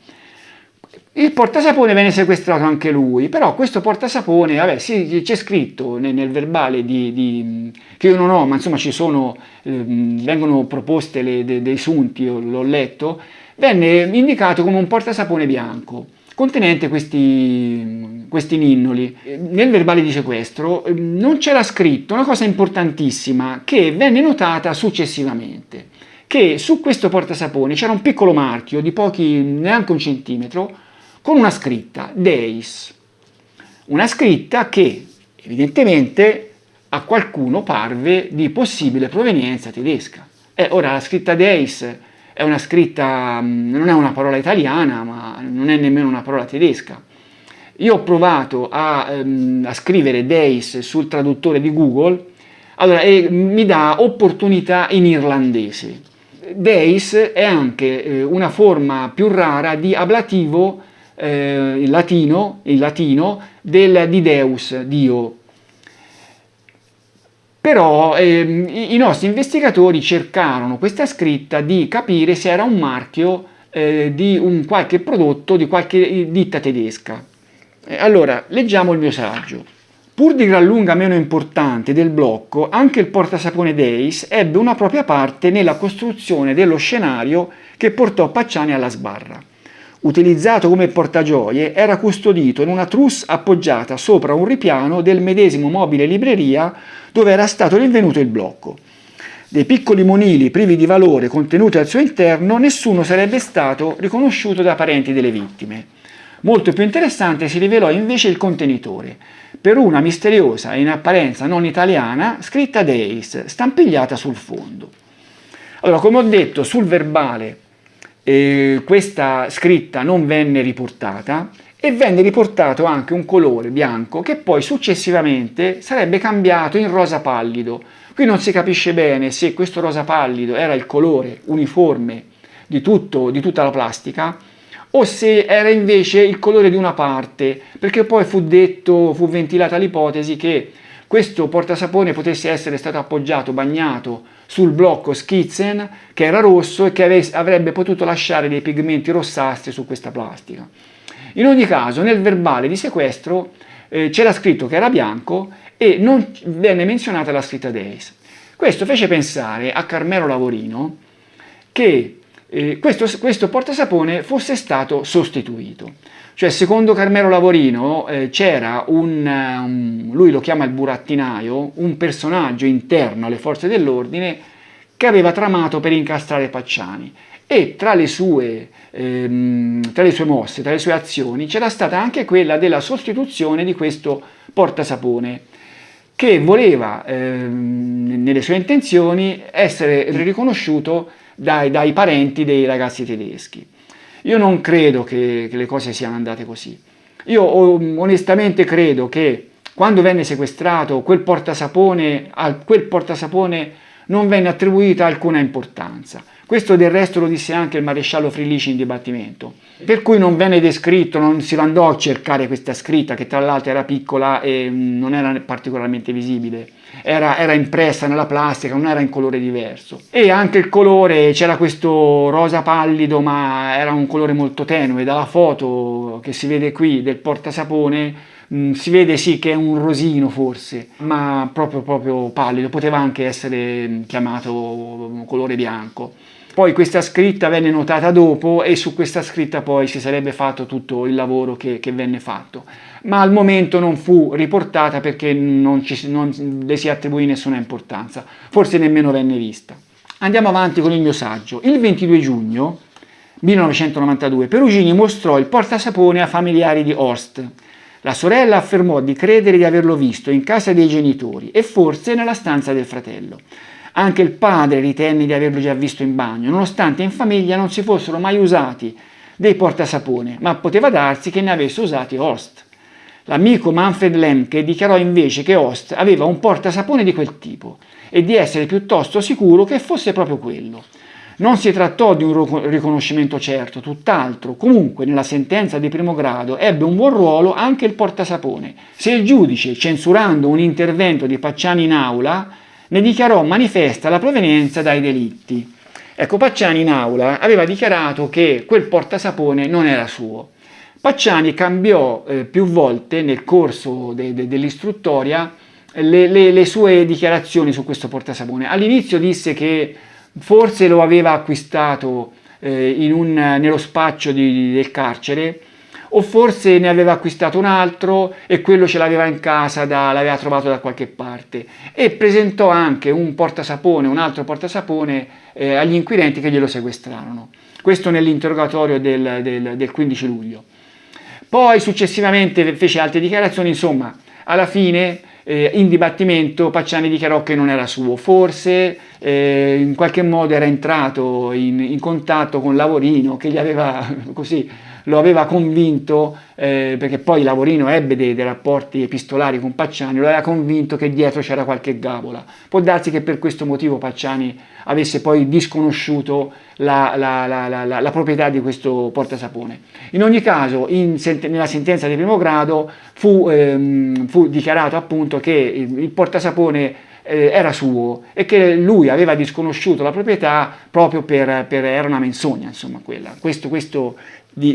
Il portasapone venne sequestrato anche lui, però questo portasapone, vabbè, c'è scritto nel verbale che io non ho, ma insomma ci sono, vengono proposte dei sunti, io l'ho letto, venne indicato come un portasapone bianco contenente questi ninnoli. Nel verbale di sequestro non c'era scritto una cosa importantissima che venne notata successivamente, che su questo portasapone c'era un piccolo marchio di neanche un centimetro, con una scritta Deis, una scritta che evidentemente a qualcuno parve di possibile provenienza tedesca. Ora la scritta Deis è una scritta, non è una parola italiana, ma non è nemmeno una parola tedesca. Io ho provato a scrivere Deis sul traduttore di Google, allora, e mi dà opportunità in irlandese. Deis è anche una forma più rara di ablativo in latino di Deus, Dio. Però i nostri investigatori cercarono questa scritta di capire se era un marchio di qualche prodotto di qualche ditta tedesca. Allora, leggiamo il mio saggio. Pur di gran lunga meno importante del blocco, anche il portasapone Deis ebbe una propria parte nella costruzione dello scenario che portò Pacciani alla sbarra. Utilizzato come portagioie, era custodito in una trousse appoggiata sopra un ripiano del medesimo mobile libreria dove era stato rinvenuto il blocco. Dei piccoli monili privi di valore contenuti al suo interno, nessuno sarebbe stato riconosciuto da parenti delle vittime. Molto più interessante si rivelò invece il contenitore, per una misteriosa e in apparenza non italiana scritta Deis, stampigliata sul fondo. Allora, come ho detto, sul verbale questa scritta non venne riportata e venne riportato anche un colore bianco che poi successivamente sarebbe cambiato in rosa pallido. Qui non si capisce bene se questo rosa pallido era il colore uniforme di tutta la plastica o se era invece il colore di una parte, perché poi fu ventilata l'ipotesi che questo portasapone potesse essere stato appoggiato, bagnato sul blocco Schizzen, che era rosso e che avrebbe potuto lasciare dei pigmenti rossastri su questa plastica. In ogni caso, nel verbale di sequestro c'era scritto che era bianco e non venne menzionata la scritta Days. Questo fece pensare a Carmelo Lavorino che questo portasapone fosse stato sostituito. Cioè, secondo Carmelo Lavorino c'era lui lo chiama il burattinaio, un personaggio interno alle forze dell'ordine che aveva tramato per incastrare Pacciani, e tra le sue mosse, tra le sue azioni, c'era stata anche quella della sostituzione di questo portasapone, che voleva, nelle sue intenzioni, essere riconosciuto dai parenti dei ragazzi tedeschi. Io non credo che le cose siano andate così. Io onestamente credo che quando venne sequestrato a quel portasapone non venne attribuita alcuna importanza. Questo del resto lo disse anche il maresciallo Frilici in dibattimento. Per cui non venne descritto, non si andò a cercare questa scritta, che tra l'altro era piccola e non era particolarmente visibile. Era impressa nella plastica, non era in colore diverso. E anche il colore, c'era questo rosa pallido, ma era un colore molto tenue. Dalla foto che si vede qui del portasapone si vede sì che è un rosino forse, ma proprio pallido, poteva anche essere chiamato colore bianco. Poi questa scritta venne notata dopo e su questa scritta poi si sarebbe fatto tutto il lavoro che venne fatto, ma al momento non fu riportata perché non le si attribuì nessuna importanza, forse nemmeno venne vista. Andiamo avanti con il mio saggio. Il 22 giugno 1992 Perugini mostrò il portasapone a familiari di Horst. La sorella affermò di credere di averlo visto in casa dei genitori e forse nella stanza del fratello. Anche il padre ritenne di averlo già visto in bagno, nonostante in famiglia non si fossero mai usati dei portasapone, ma poteva darsi che ne avesse usati Horst. L'amico Manfred Lemke dichiarò invece che Horst aveva un portasapone di quel tipo e di essere piuttosto sicuro che fosse proprio quello. Non si trattò di un riconoscimento certo, tutt'altro. Comunque nella sentenza di primo grado ebbe un buon ruolo anche il portasapone. Se il giudice, censurando un intervento di Pacciani in aula, ne dichiarò manifesta la provenienza dai delitti. Ecco, Pacciani in aula aveva dichiarato che quel portasapone non era suo. Pacciani cambiò più volte nel corso dell'istruttoria le sue dichiarazioni su questo portasapone. All'inizio disse che forse lo aveva acquistato nello spaccio del carcere, o forse ne aveva acquistato un altro e quello ce l'aveva in casa, l'aveva trovato da qualche parte, e presentò anche un altro portasapone agli inquirenti che glielo sequestrarono. Questo nell'interrogatorio del 15 luglio. Poi successivamente fece altre dichiarazioni, insomma, alla fine in dibattimento Pacciani dichiarò che non era suo, forse in qualche modo era entrato in contatto con Lavorino che lo aveva convinto, perché poi Lavorino ebbe dei rapporti epistolari con Pacciani, lo aveva convinto che dietro c'era qualche gabola. Può darsi che per questo motivo Pacciani avesse poi disconosciuto la proprietà di questo portasapone. In ogni caso, nella sentenza di primo grado fu dichiarato appunto che il portasapone era suo e che lui aveva disconosciuto la proprietà proprio era una menzogna, insomma, quella. Questo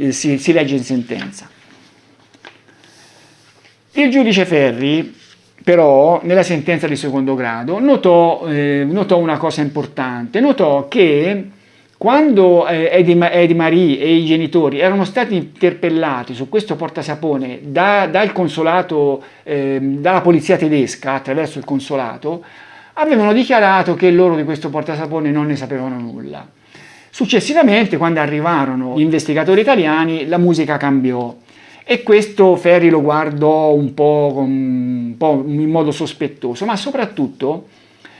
si legge in sentenza. Il giudice Ferri, però, nella sentenza di secondo grado notò una cosa importante, notò che quando Edi Marie e i genitori erano stati interpellati su questo portasapone dal consolato, dalla polizia tedesca attraverso il consolato, avevano dichiarato che loro di questo portasapone non ne sapevano nulla. Successivamente, quando arrivarono gli investigatori italiani, la musica cambiò e questo Ferri lo guardò un po' in modo sospettoso, ma soprattutto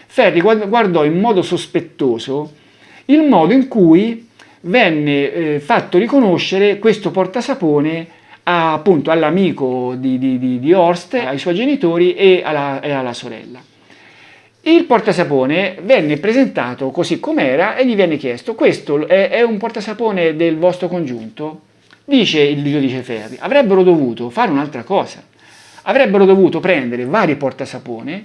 Ferri guardò in modo sospettoso il modo in cui venne fatto riconoscere questo portasapone appunto all'amico di Horst, ai suoi genitori e alla sorella. Il portasapone venne presentato così com'era e gli venne chiesto: questo è un portasapone del vostro congiunto? Dice il giudice Ferri: avrebbero dovuto fare un'altra cosa. avrebbero dovuto prendere vari portasapone,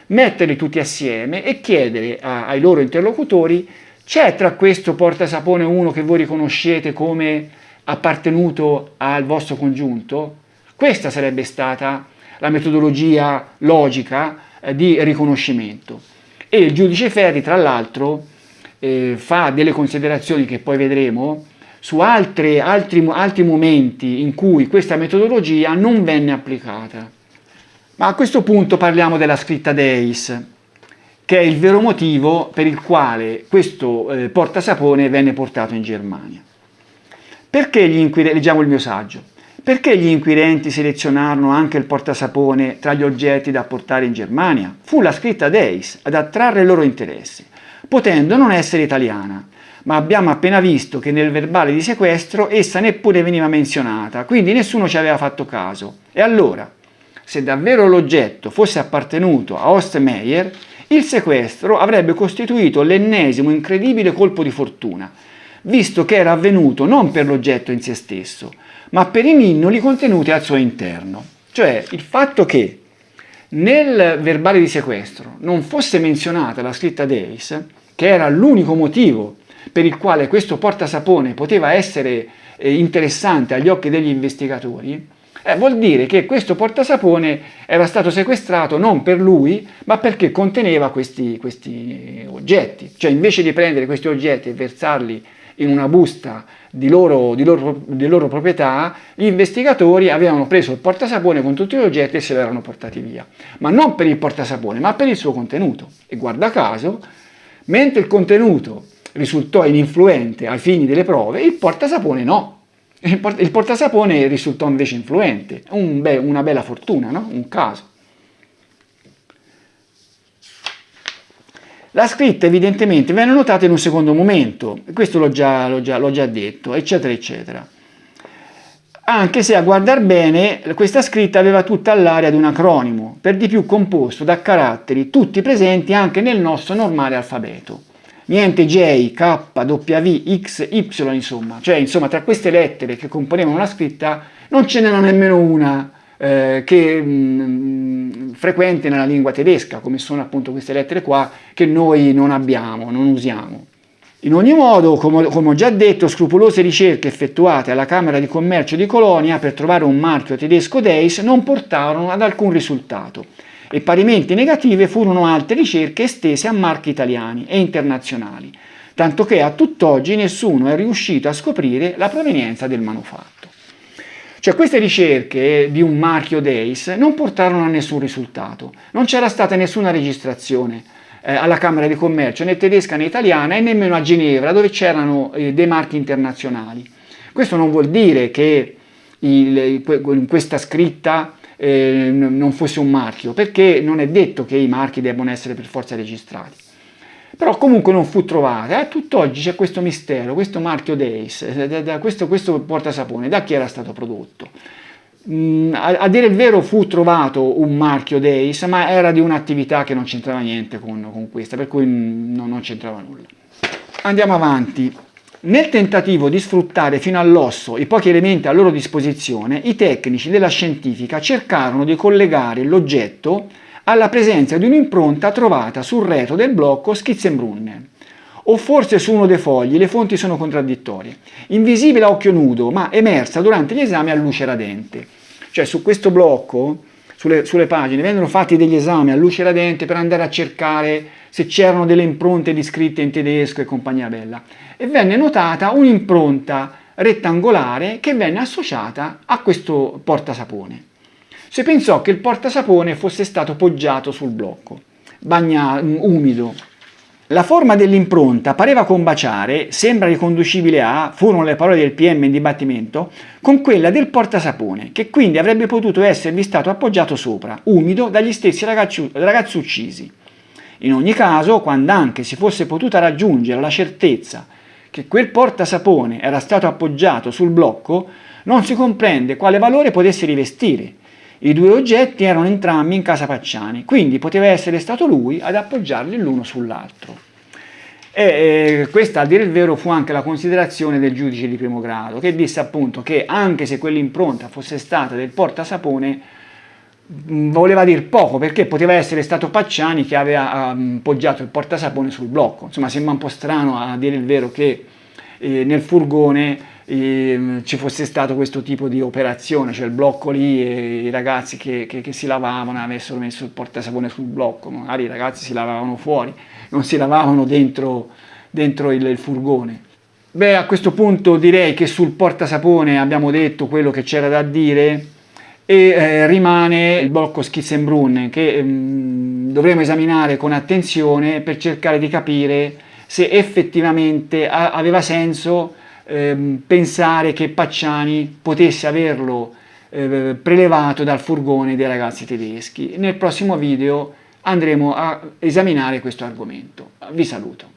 metterli tutti assieme e chiedere ai loro interlocutori: c'è tra questo portasapone uno che voi riconoscete come appartenuto al vostro congiunto? Questa sarebbe stata la metodologia logica di riconoscimento. E il giudice Ferri, tra l'altro, fa delle considerazioni che poi vedremo su altri momenti in cui questa metodologia non venne applicata. Ma a questo punto parliamo della scritta Deis, che è il vero motivo per il quale questo portasapone venne portato in Germania. Perché leggiamo il mio saggio. Perché gli inquirenti selezionarono anche il portasapone tra gli oggetti da portare in Germania? Fu la scritta Deis ad attrarre il loro interesse, potendo non essere italiana, ma abbiamo appena visto che nel verbale di sequestro essa neppure veniva menzionata, quindi nessuno ci aveva fatto caso. E allora, se davvero l'oggetto fosse appartenuto a Horst Meyer, il sequestro avrebbe costituito l'ennesimo incredibile colpo di fortuna, visto che era avvenuto non per l'oggetto in se stesso, ma per i minnoli contenuti al suo interno. Cioè il fatto che nel verbale di sequestro non fosse menzionata la scritta Deis, che era l'unico motivo per il quale questo portasapone poteva essere interessante agli occhi degli investigatori, vuol dire che questo portasapone era stato sequestrato non per lui, ma perché conteneva questi oggetti. Cioè invece di prendere questi oggetti e versarli in una busta di loro proprietà, gli investigatori avevano preso il portasapone con tutti gli oggetti e se li erano portati via. Ma non per il portasapone, ma per il suo contenuto. E guarda caso, mentre il contenuto risultò ininfluente ai fini delle prove, il portasapone no. Il portasapone risultò invece influente. Una bella fortuna, no? Un caso. La scritta evidentemente venne notata in un secondo momento, questo l'ho già detto, eccetera, eccetera. Anche se a guardar bene questa scritta aveva tutta l'aria di un acronimo, per di più composto da caratteri tutti presenti anche nel nostro normale alfabeto. Niente J, K, W, X, Y, insomma. Cioè, insomma, tra queste lettere che componevano la scritta non ce n'era nemmeno una frequente nella lingua tedesca, come sono appunto queste lettere qua, che noi non abbiamo, non usiamo. In ogni modo, come ho già detto, scrupolose ricerche effettuate alla Camera di Commercio di Colonia per trovare un marchio tedesco Deis non portarono ad alcun risultato, e parimenti negative furono altre ricerche estese a marchi italiani e internazionali, tanto che a tutt'oggi nessuno è riuscito a scoprire la provenienza del manufatto. Cioè queste ricerche di un marchio Deis non portarono a nessun risultato, non c'era stata nessuna registrazione alla Camera di Commercio, né tedesca né italiana, e nemmeno a Ginevra, dove c'erano dei marchi internazionali. Questo non vuol dire che questa scritta non fosse un marchio, perché non è detto che i marchi debbano essere per forza registrati. Però comunque non fu trovata. Tutt'oggi c'è questo mistero, questo marchio Deis, questo portasapone, da chi era stato prodotto? A dire il vero fu trovato un marchio Deis, ma era di un'attività che non c'entrava niente con questa, per cui non c'entrava nulla. Andiamo avanti. Nel tentativo di sfruttare fino all'osso i pochi elementi a loro disposizione, i tecnici della scientifica cercarono di collegare l'oggetto alla presenza di un'impronta trovata sul retro del blocco Schizzenbrunnen, o forse su uno dei fogli. Le fonti sono contraddittorie, invisibile a occhio nudo, ma emersa durante gli esami a luce radente. Cioè su questo blocco, sulle pagine, vennero fatti degli esami a luce radente per andare a cercare se c'erano delle impronte descritte in tedesco e compagnia bella, e venne notata un'impronta rettangolare che venne associata a questo portasapone. Si pensò che il portasapone fosse stato poggiato sul blocco, umido. La forma dell'impronta pareva combaciare, sembra riconducibile a, furono le parole del PM in dibattimento, con quella del portasapone, che quindi avrebbe potuto esservi stato appoggiato sopra, umido, dagli stessi ragazzi uccisi. In ogni caso, quando anche si fosse potuta raggiungere la certezza che quel portasapone era stato appoggiato sul blocco, non si comprende quale valore potesse rivestire. I due oggetti erano entrambi in casa Pacciani, quindi poteva essere stato lui ad appoggiarli l'uno sull'altro. Questa, a dire il vero, fu anche la considerazione del giudice di primo grado, che disse appunto che anche se quell'impronta fosse stata del portasapone, voleva dire poco, perché poteva essere stato Pacciani che aveva poggiato il portasapone sul blocco. Insomma, sembra un po' strano, a dire il vero, che nel furgone ci fosse stato questo tipo di operazione, cioè il blocco lì e i ragazzi che si lavavano avessero messo il portasapone sul blocco. Magari i ragazzi si lavavano fuori, non si lavavano dentro il furgone. Beh, a questo punto direi che sul portasapone abbiamo detto quello che c'era da dire, e rimane il blocco Schizzenbrunn, che dovremo esaminare con attenzione per cercare di capire se effettivamente aveva senso pensare che Pacciani potesse averlo prelevato dal furgone dei ragazzi tedeschi. Nel prossimo video andremo a esaminare questo argomento. Vi saluto.